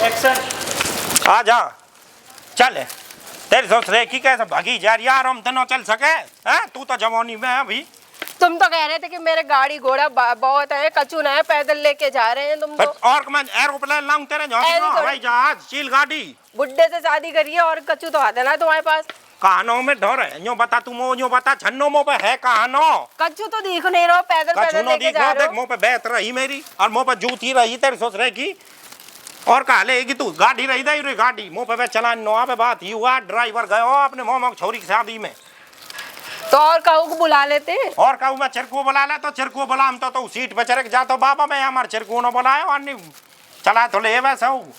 Action. आ जा चल, तेरे सोच रहे कि कैसे भागी जा रही यार, हम दोनों चल सके हैं? तू तो जवानी में है अभी। तुम तो कह रहे थे कि मेरे गाड़ी घोड़ा बहुत है, कचू ना है, पैदल लेके जा रहे हैं तुम तो। और मैं एरोप्लेन लाऊं तेरे हवाई जहाज चील गाड़ी। बुड्ढे से शादी करिए और कचू तो आते ना तुम्हारे पास। कहानों में ढोर है, यूं बता तू मो यूं बता छन्नो मो पे है कहानो। कचू तो दिख नहीं रहा, पैदल पैदल लेके जा रहे हो। देख मुंह पे बैठ रही मेरी और मुंह पे जूती रही तेरे सोच रहे की। और कहा लेगी तू गाड़ी रही दे रे गाड़ी मुंह पे चलानो पे बात ही हुआ। ड्राइवर गयो अपने मोह छोरी की शादी में, तो और कहूँ को बुला लेते। और कहूँ मैं चिरकू बुला ले तो चिरकू बुला हम तो सीट पे चढ़ जा तो बाबा मैं हमारे चिरकू ने बुलाया और नहीं चला तो ले वैसा हूँ।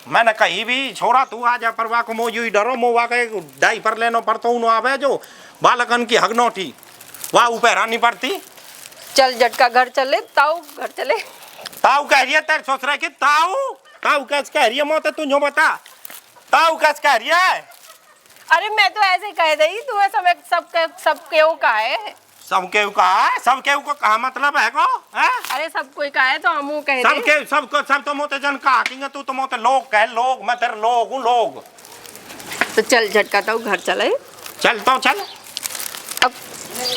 मैंने कहीं भी छोड़ा तू आ जा परवा को मो यू डरो मोवा के डाई पर लेनो पड़ता हूँ आवे जो बालकन की हगनोटी वहाँ ऊपर रानी पड़ती। चल झटका घर चले, ताऊ घर चले। ताऊ कह रही है तेरे सोच रहे कि ताऊ ताऊ कैसे कह रही है मोते तू जो बता ताऊ कैसे कह रही है। अरे मैं तो ऐसे कह रही, तुम्हें सब क्यों का है? सब केहू कहा है, सब केहू को कहा मतलब है को है? अरे सब कोई का है तो हम कह सब के सबको सब तो मोते जन कहा तू तो मोते लोग कह लोग मैं तेरे लोग हूँ लोग। तो चल झटका ताऊ घर चले। चल तो चल अब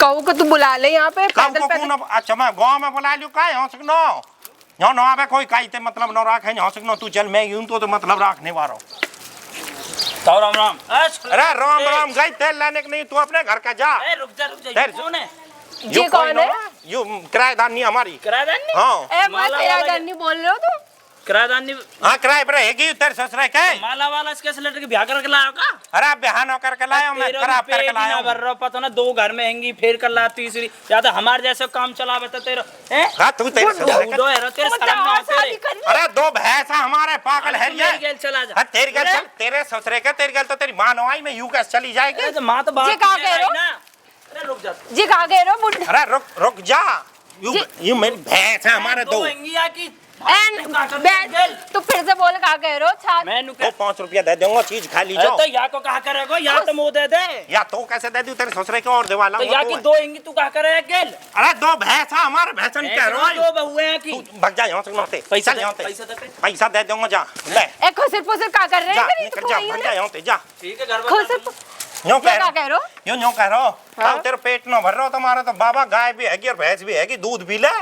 कहूँ को तू बुला ले यहाँ पे पैदल पैदल। अच्छा मैं गाँव में बुला लियो का हो सकनो यो ना आवे कोई काई ते मतलब न राखे हो सकनो तू चल मैं यूं तो मतलब रखने वाला। तो राम राम। अरे राम राम गई तेल लाने के नहीं तू अपने घर का जा। रुक जा ये कौन है? ये कौन है? यू किराएदार नहीं हमारी। किराएदार नहीं? हाँ मैं किराएदार नहीं बोल रहे हो तुम। किराएदार नहीं? हाँ किराए पर रहेगी तेरे ससुराल के। माला वाला इसके लेटर के ब्याह करके लाया का? अरे बिहान होकर के लाया मैं खराब करके लाया भर रहा पता ना दो घर में हैंगी फिर कर ला तीसरी या तो हमारे जैसे काम चला बता तेरा हैं? हाँ तू तेरे दो है तेरे शर्म ना आते। अरे दो भैंसा हमारे पागल है ये। गेल चला जा। हाँ तेरी गल चल तेरे ससुरे के तेरी गल तो तेरी माँ नवाई में यूं कैसे चली जाएगी। तो माँ तो बात ये कहाँ कह रहे हो? अरे रुक जा। जी कहाँ कह रहे हो बुढ़े? अरे रुक जा यू मेरी भैंस है हमारे दो। तो फिर से बोल कहाँ कह रहे हो? छात मैंने तो 5 रुपया दे दूंगा चीज खा लीजिए। तो या को कहा करेगा या तो मुंह दे दे या तो कैसे दे दूं तेरे ससुरे के और देवाला तो या की दो हैंगी तू कहा करेगा गेल? अरे दो भैंसा हमारे भैंसन कह रहा हूं दो बहुएं हैं की तू भाग जा यहां से नौते पैसा यहां दे से पैसा दे दूंगा जा ले ए खुसर पुसर क्या कर रहे जा हैं? निकल जा भाग जा यहां से जा। ठीक है घर खुसर यूं क्या कह कह रहे हो? यूं कह रहा हूं तेरे पेट न भर रहा तुम्हारा तो बाबा गाय भी हैगी और भैंस भी हैगी दूध भी ले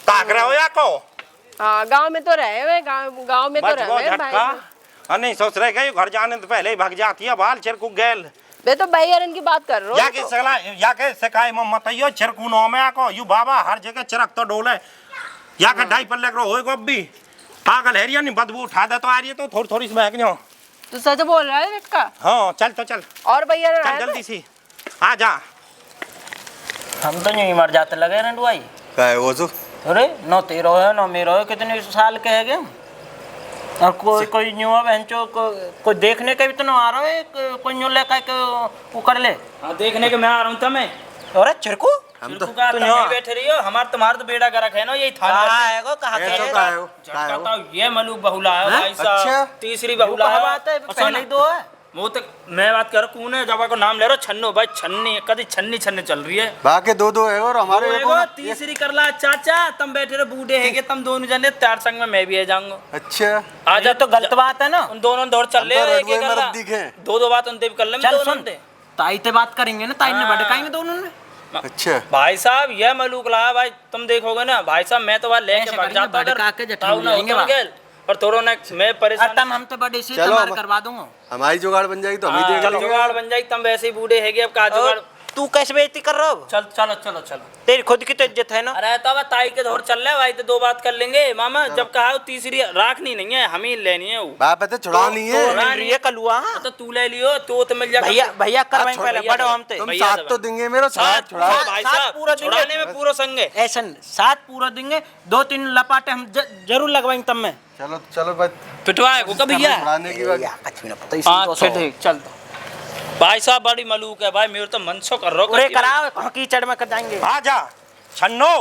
ताक रहे हो या को। हाँ गांव में तो रहे हुए गांव में तो रहे हुए भाई। नहीं सोच रहे कि घर जाने से पहले ही भाग जाती है बाल चिरकू गेल। मैं तो बैरन की बात कर रहा हूँ। या के सिखाई मतइयो चिरकू नो में आको यू बाबा हर जगह चिरक तो डोले या के ढाई पर लग रहा होए गोभी पागल हेरिया नहीं बदबू उठा दे तो आ रही है तो थोड़ी थोड़ी सी महक जाओ। तू सच बोल रहा है इसका? हाँ चल तो चल और भैया चल जल्दी सी आ जा। हम तो नहीं मर जाते लगे रंडुआई क्या है वो तो? अरे नो तेरो है नो मेरो है कितने साल के है और कोई न्यू बहनचो कोई देखने के भी तो ना आ रहा है कोई न्यू लेकर के वो कर ले। हाँ देखने के मैं आ रहा हूँ तमें। अरे चिरकू हम तो नहीं बैठे रही हो हमार तुम्हारा तो बेड़ा गरक है ना यही थाना आएगा कहाँ के ये मलूक बहुला है भाई साहब तीसरी बहुला है बात है पहले दो है वो तो मैं बात कर कौन है जब को नाम ले रहा छन्नो भाई छन्नी कभी छन्नी छन्नी चल रही है बाकी दो है और हमारे तीसरी कर ला चाचा तुम बैठे रहे बूढ़े है तुम दोनों जने त्यार संग में मैं भी आ जाऊंगा। अच्छा आजा तो गलत बात है ना उन दोनों दौड़ चल ले दो बात उनसे भी कर ले ताई से बात करेंगे ना ताई ने भड़काएंगे दोनों ने। अच्छा भाई साहब ये मलूक ला भाई तुम देखोगे ना भाई साहब मैं तो वहाँ लेके भाग जाता और तोरो ने मैं परेशान हम तो बड़े से करवा दूंगा हमारी जुगाड़ बन जाएगी तो हम ही देंगे। जुगाड़ बन जाएगी तुम वैसे ही बूढ़े हैगे अब का जुगाड़ तू कैसे बेइज्जती कर रहा हो? चल चलो चलो चलो तेरी खुद की तो इज्जत है ना। अरे तब ताई के दौर चल रहे भाई तो दो बात कर लेंगे मामा जब कहा तीसरी राखनी नहीं है हम ही लेनी है वो बाप है छुड़ानी है ये कलुआ तो तू ले लियो तो मिल जाएगा भैया भैया करवाएंगे पहले बड़ो हम तुम साथ तो देंगे मेरा साथ छुड़ा भाई साहब पूरा छुड़ाने में पूरा संग है ऐसा साथ पूरा देंगे 2-3 लपाटे हम जरूर लगवाएंगे तब में। चलो चलो भाई पिटवाए को भैया छुड़ाने की बात ठीक चल भाई साहब बड़ी मलूक है भाई मेरे तो मनसो कर रहा हूँ कराओ कीचड़ में कर जाएंगे। आ जा छन्नो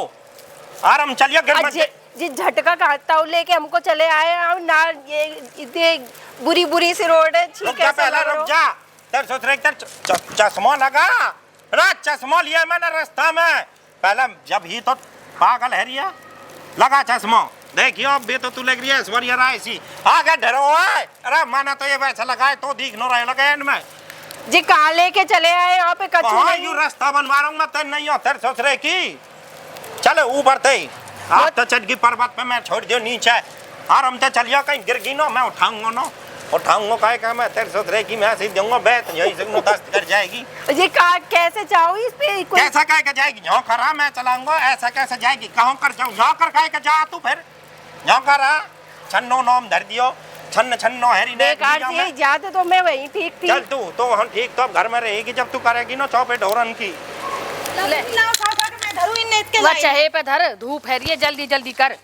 आराम चलिए घर में जी झटका काटता हूँ लेके हमको चले आए ना ये बुरी सी रोड है। रुक जा तेरे सोच रहे चश्मा लगा चश्मा लिया मैंने रास्ता में पहले जब ही तो पागल है रिया लगा चश्मा देखियो अब भी तो तू लग रही है ऐश्वर्या राय सी आगे डरो है। अरे मैंने तो ये वैसा लगाए तो दिख न रहे लगे इनमें। जी कहाँ लेके चले आए यहाँ पे कच्चू हाँ नहीं? यू रास्ता बनवा रहा हूँ मैं तेरे नहीं हो तेरे ससुरे की। चले ऊपर थे आप तो चढ़ गई पर्वत पे मैं छोड़ दियो नीचे और हम तो चलियो कहीं गिर गई ना मैं उठाऊंगा ना उठाऊंगा कहे का मैं तेरे ससुरे की मैं सीध दूंगा बैठ यही से दस्त कर जाएगी। ये कहाँ कैसे जाओ इस पे कोई कैसा कह के जाएगी झों करा मैं चलाऊंगा ऐसा कैसे जाएगी कहाँ कर जाऊँ झों कर कह के जा तू फिर झों करा छन्नो नाम धर दियो छन्न छन्नो हैरी ने बेकार से जाते तो मैं वहीं ठीक थी। चल तू तो हम ठीक तो अब घर में रहेगी जब तू करेगी ना चौपे ढोरन की। वह चाहे पे धर धूप है रही है जल्दी जल्दी कर।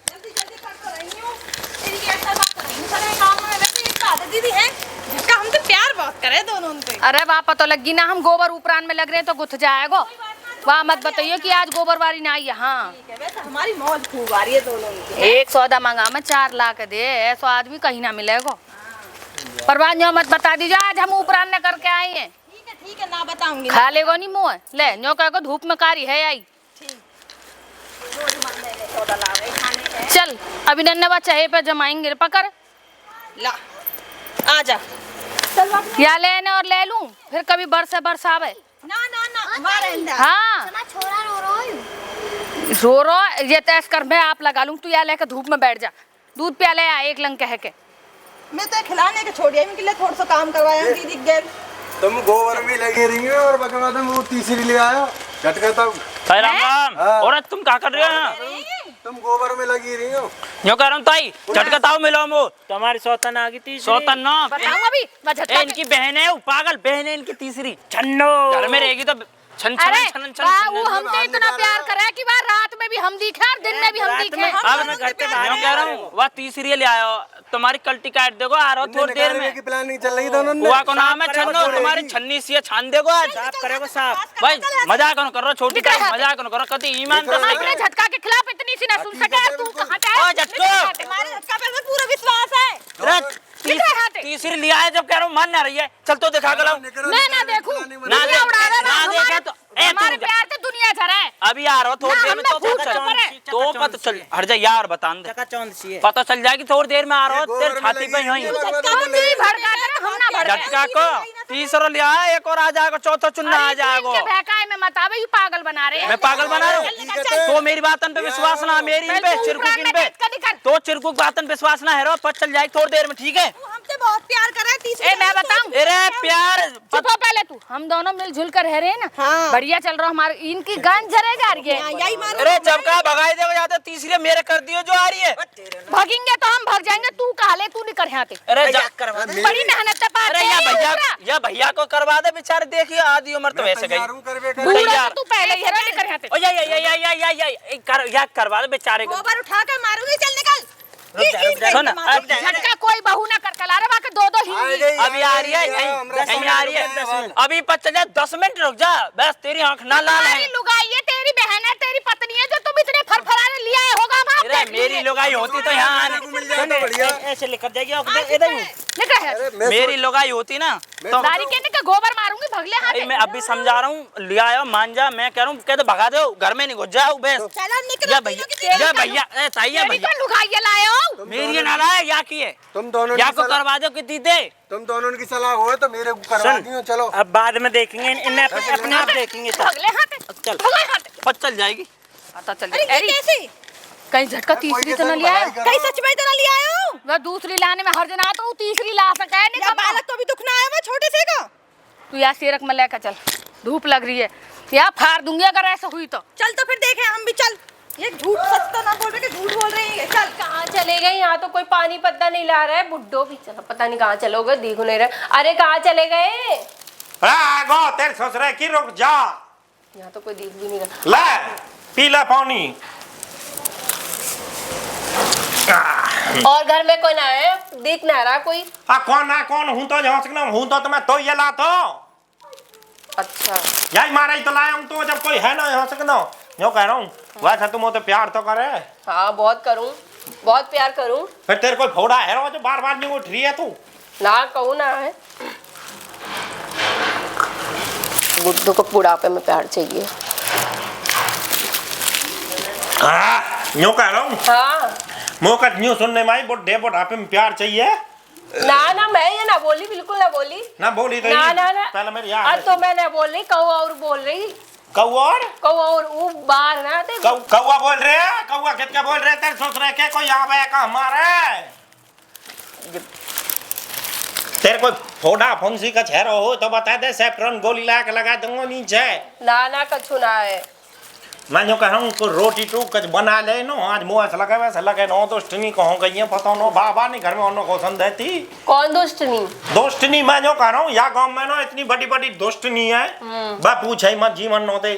दीदी है जिसका हम तो प्यार बहुत करे दोनों उनसे। अरे वाह तो लगी ना हम गोबर उपरान में लग रहे हैं तो गुथ जाएगा। वाह मत बताइए कि आज गोबर वारी ना आई है। हाँ वैसे हमारी मौज खूब आ रही है दोनों उनकी। एक सौदा मंगा मैं 4 लाख दे ऐसा आदमी कहीं ना मिलेगा। परवाह जो मत बता दीजिए आज हम उपरान ने करके आए हैं। ठीक है ना बताऊंगी। खा लेगो नहीं मुँह ले न्यो कह को धूप में कारी है आई। चल अभी नन्ना चाहे पे जमाएंगे पकड़ ला आ जा या लेने और ले लूं फिर कभी बरस आवे। ना ना ना हमारे अंदर हाँ छोरा रो रो ये तैस कर मैं आप लगा लूं तू या लेकर धूप में बैठ जा दूध प्याले आ एक लंग कह के। मैं तो खिलाने के छोड़ इनके लिए थोड़ा सा काम करवाया दीदी गेल। तुम गोबर में लगे रही हो और बकवा तुम वो तीसरी ले आयो झटका तब। राम और तुम क्या कर रहे हो? तुम गोबर में लगी रही हो यो कह रहा हूँ ताई झटका ताऊ मिलो मो तुम्हारी सौतन आ गई थी सौतन ना बताऊं अभी मैं झटका इनकी बहन है वो पागल बहन है इनकी तीसरी छन्नो घर में रहेगी तो छन अरे छन छन छन वो हमसे इतना प्यार करे कि बार रात में भी हम दिखे और दिन में भी हम दिखे। अब मैं घर पे बाहर कह रहा हूँ वह तीसरी ले आयो तुम्हारी कल्टी काट देगो आ रहा थोड़ी देर में की प्लानिंग चल रही दोनों हुआ को नाम है छन्नो तुम्हारी छन्नी सी छान देगो आज साफ करेगो साफ भाई मजाक न करो छोटी का मजाक न करो कभी ईमान हम अपने झटका के खिलाफ इतनी सी ना सुन सके तू कहां से झटको हमारे झटका पे पूरा विश्वास है। तीसरी लिया है जब कह रहा हूँ मान ना रही है चल तो दिखा कर मैं ना देखूं ना देखे तो हमारे प्यार से दुनिया झरा है। अभी आ रहा हो थोड़ी देर में तो पता चल हट जा यार बता दे पता चल जाएगी थोड़ी देर में आ रहा हो तेरे छाती पे यहीं झटका को तीसरा लिया है एक और आ जाएगा चौथा चुनना आ जाएगा बहकाए में मत आवे ये पागल बना रहे हैं। मैं पागल बना रहा हूँ तो मेरी बातन पे विश्वास ना मेरी इन पे चिरकुट इन पे तो चिरकुट बातन विश्वास ना है रो पता चल जाएगी थोड़ी देर में ठीक है। हमसे बहुत प्यार कर रहा है तीसरी। मैं बताऊं अरे प्यार चुप हो पहले तू हम दोनों मिलजुल कर रह रहे हैं ना। हाँ। बढ़िया चल रहा हमारे इनकी गन झरेगा यही मानो। अरे जब का भगाई देगा जाते तीसरी मेरे कर दियो जो आ रही है भागेंगे तो हम भाग जाएंगे तू कहा ले तू नहीं कर यहाँ पे अरे बड़ी मेहनत से पाते अरे या भैया को करवा दे बेचारे देखिए आधी उम्र तो वैसे गई बूढ़ा तू पहले ही नहीं कर यहाँ पे ओ या करवा दे बेचारे को गोबर उठा कर मारूंगी चल निकल। सुन झटका कोई बहू ना कर कला रहा बाकी दो ही अभी आ रही है यहीं आ रही है अभी पता चले 10 मिनट रुक जा बस तेरी आंख ना लाल है तुम्हारी लुगाई है तेरी बहन है तेरी पत्नी है जो तुम इतने फरफराने लिया होगा हम अरे मेरी लुगाई होती तो यहाँ ऐसे लेकर जाएगी इधर निकल मेरी लुगाई होती ना तो दारी कहने का गोबर मारूंगी भगले हाथ मैं अभी समझा रहा हूँ लिया आयो मान जा मैं कह रहा हूँ कह दो भगा दो घर में नहीं घुस जाओ बस चलो निकल। या भैया ताइया भैया लुगाई लाए हो मेरी ना लाए या की है तुम दोनों या को करवा दो कि दीदे तुम दोनों की सलाह हो तो मेरे को करवा दियो चलो। अब बाद में देखेंगे इन्हें अपने आप देखेंगे भगले हाथ चल भगले हाथ पता चल जाएगी पता चल अरे ये कैसे? कहीं झटका तीसरी तो न लिया है कहीं सच में तो ना लिया हो। वह दूसरी लाने में हर जना तो तीसरी ला सका है या बालक को भी दुख ना आया वो छोटे से का। तू या सीरक में लेकर चल धूप लग रही है या फाड़ दूंगी अगर ऐसा हुई तो। चल तो फिर देखें हम भी चल। ये झूठ सच तो ना बोल रहे कि झूठ बोल रही है। चल कहाँ चले गए यहाँ तो कोई पानी पत्ता नहीं ला रहा है बुड्ढो भी चलो पता नहीं कहाँ चलोगे दिख नहीं रहा। अरे कहाँ चले गए? गो तेरे ससुरे की रुक जा यहाँ तो कोई दिख भी नहीं रहा। ले पी ले पानी। और घर में कौन आया है दिख ना रहा कोई। कौन हूँ तो झोंकना हूँ तो मैं तो ये ला तो अच्छा यही मारा ही तो लाया हूँ तो जब कोई है ना यहाँ सकना जो कह रहा हूँ वैसे तुम तो प्यार तो करे। हाँ बहुत करूँ बहुत प्यार करूँ। फिर तेरे कोई फोड़ा है जो बार बार नहीं उठ रही है तू ना कहूँ ना है बुड्ढो को बुढ़ापे में प्यार चाहिए। यूँ कह रहा हूँ हाँ मौका न्यू सुनने में आई बुढ़े बुढ़ापे में प्यार चाहिए ना मैं ये ना बोली, बिल्कुल ना बोली। ना बोली तो ना ना ना पहले मेरी याद अब तो मैं ना बोल रही, कौआ और बोल रही। कौआ और वो बाहर ना थे। कौआ बोल रहे हैं, कौआ कित क्या बोल रहे हैं? तेरे सोच रहे के कोई आवे का हमारे तेरे कोई फोड़ा फुंसी का चेहरा हो तो बता दे, सेफ्रॉन गोली लगा दूंगा नीचे। ना कछु ना है। मैं जो कह रहा हूँ को रोटी टू कुछ बना ले नो, आज मुँह ऐसा लगे वैसा लगे नो, दोस्तनी कहूँ गई है पता नो बाबा नहीं घर में उन्होंने क्वेश्चन देती। कौन दोस्तनी? दोस्तनी मैं जो कह रहा हूँ या गाँव में नो इतनी बड़ी बड़ी दोस्तनी है, बा पूछे मत जीवन नो दे।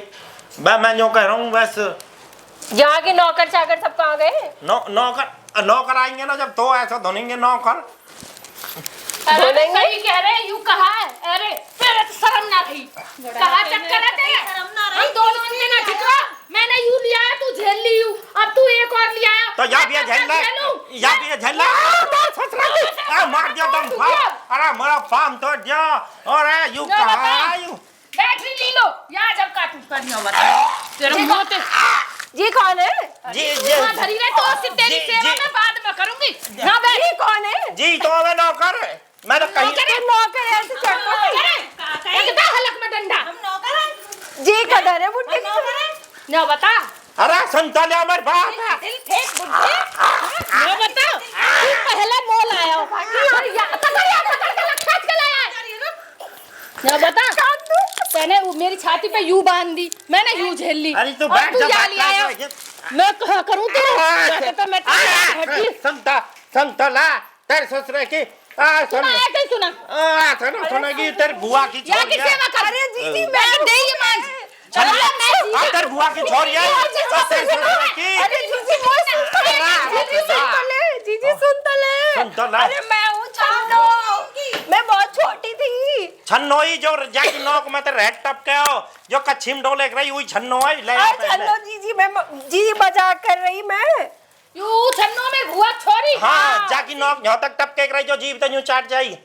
मैं जो कह रहा हूँ वैसे यहाँ के नौकर चाकर सब कहाँ गए? नौकर आएंगे ना जब तो ऐसा धुनेंगे नौकर। अरे सही कह रहे, यूं कहा है। अरे तेरे तो शर्म ना रही, कहा चक्कर है तेरे, हम दोनों ने ना झुका। मैंने यूं लिया है, तू झेल ली यूं, अब तू एक और लिया है तो या भी झेल ले, या भी झेल ले। मार दिया तुम, अरे मेरा पाम तोड़ दिया। अरे यूं कहा यूं बैटरी ले लो या जब काटू करियो बता तेरे मुंह पे। जी कौन है? जी वहां धरी रहे तो सिर्फ तेरी सेवा मैं बाद में करूंगी ना। जी कौन है? जी तो हमें नौकर है, मैं तो कहीं नौकर है ऐसे चढ़ता है। कितना हलक में डंडा हम नौकर हैं। जी कदर है बुढ़ी ना बता। अरे संता ले हमारे बाप दिल फेंक बुढ़े। ना बता तू पहले मोल आया हो और या पकड़ के लखच के लाया ना बता। तूने मेरी छाती पे यूं बांध दी, मैंने यूं झेल ली। अरे तू बैठ जा, मैं कहा करूं तो मैं संता ला तेरे ससुर की सुनेगी तेरे बुआ की छोरी है। अरे जीजी मैं दे ये मान। तेरे बुआ की छोरी है तेरे ससुर की। अरे जीजी जीजी सुन तो ले। अरे मैं हूँ छन्नो, मैं बहुत छोटी थी। छन्नोई जो जाकी नौक में तेरे हेड टप के हो जो कच्छीम डोले रही हुई छन्नो है। ले छन्नो जीजी मैं जीजी मजाक कर रही मैं। यू छन्नो में बुआ छोरी। हाँ जाकी नौक यहाँ तक टप के रही जो जीव तो यूं चाट जाई।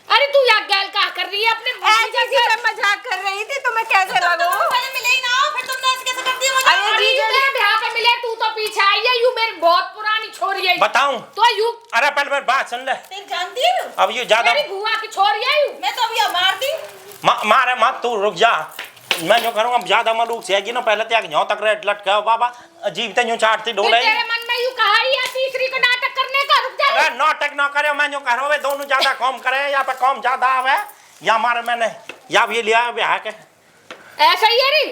अरे तू या गैल का कर रही है अपने जीजी मैं मजाक कर रही थी, तुम्हें कैसे लगा? पहले मिले ही ना, फिर तुमने ऐसे कैसे कर दिया मुझे? अरे जीजी यहाँ पे मिले तू तो पीछे आई है। यू मेरी बहुत पुरानी छोरी है। बताऊं तो यू अरे पहले मेरी बात सुन ले। तेरी जानती है? अब ये ज्यादा मेरी बुआ की छोरी है यू। मैं तो अभी मार दी। मारे मत तू रुक जा। मैं जो करूँगा ज्यादा मलूक से आएगी ना पहले त्याग यहाँ तक रेट लटका बाबा अजीब ते यूं चाटती डोले। तेरे मन में यू कहा ही है तीसरी को नाटक करने का। रुक जा। अरे नाटक ना करे, मैं जो कह रहा हूँ दोनों ज्यादा कम करे या पे कम ज्यादा आवे या मारे मैंने या ये लिया ब्याह के ऐसा ही है री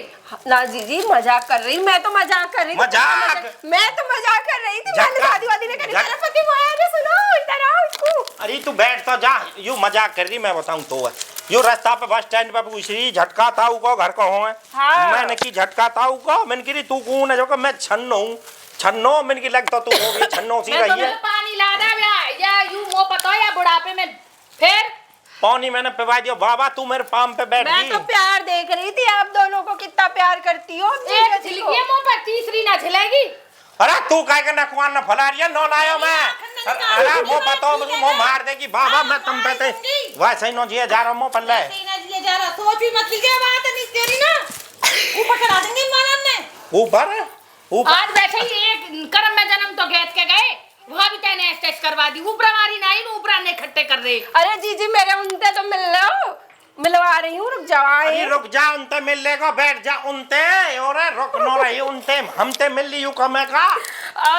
ना जीजी मजाक कर रही, मैं तो मजाक कर रही थी। मजाक? मैं तो मजाक कर रही थी। मैंने शादी वादी नहीं करी। मेरा पति वो आया ना, सुनो इधर आओ इसको। अरे तू बैठ तो जा, यू मजाक कर रही मैं बताऊं तो है। यू रास्ता पे बस स्टैंड पे पूछ रही झटका ताऊ को घर को हो है। हाँ। मैंने की झटका ताऊ को, मैंने की तू कौन है जो कि मैं छन्नो हूँ। छन्नो मैंने की लगता तू हो गई छन्नो सी मैं तो रही है। पानी ला रहा या यू मो पता या बुढ़ापे में फिर पानी मैंने पिवा दिया बाबा, तू मेरे पाम पे बैठ मैं गई। तो प्यार देख रही थी आप दोनों को, कितना प्यार करती हो। एक झिलकी मुंह पर तीसरी ना झिलेगी। अरे तू काय के नखवान न फला रही है, नो लायो मैं। अरे मो पतो मो मार देगी बाबा, मैं तुम पे ते वैसे ही नो जिए जा रहा हूं मो पल्ले। ले जा रहा, सोच भी मत लीजिए बात नहीं तेरी ना। ऊपर चढ़ा देंगे मानन ने। ऊपर आज वैसे ही एक कर्म में जन्म तो गैस के गए, वहाँ भी तेने स्टेज करवा दी। ऊपर हमारी नाई में ऊपर ने इकट्ठे कर रहे। अरे जीजी मेरे उनते तो मिल लो, मिलवा रही हूँ। रुक जाओ। अरे रुक जा, उनते मिल लेगा, बैठ जा उनते। और रुक नो रही उनते, हमते मिल ली यू कमे का।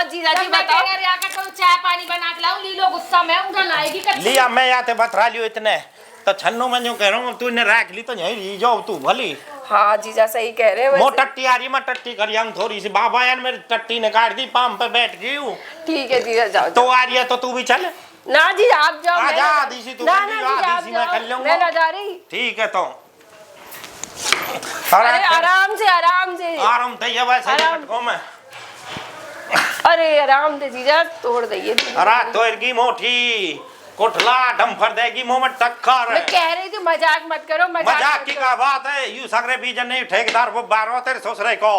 जीजा जी बताओ। मैं आके कोई चाय पानी बना के लाऊं, लीलो गुस्सा में उठा लाएगी कच्ची। लिया मैं आते बतरा लियो इतने तो छन्नो मैं जो कह रहा हूँ तू ने रख ली तो यही ली जाओ तू भली। हाँ जीजा सही कह रहे हैं। मो टट्टी आ रही, मैं टट्टी करी हूँ थोड़ी सी बाबा यार, मेरी टट्टी ने काट दी, पाम पे बैठ गई हूँ। ठीक है जीजा जाओ। तो आ रही है तो तू भी चल ना जी आप जाओ। आ जा दीसी तू, ना दीसी मैं कर लूंगा। मैं ना जा रही। ठीक है तो अरे आराम से आराम से। आराम थे वैसे झटको में। अरे आराम से जीजा, तोड़ दइए। अरे तो इनकी मोटी कोठला डंफर देगी मुंह में टक्कर। मैं कह रही थी मजाक मत करो। मजाक की क्या बात है, यू सगरे बीजन नहीं ठेकेदार वो बारो तेरे ससुरे को।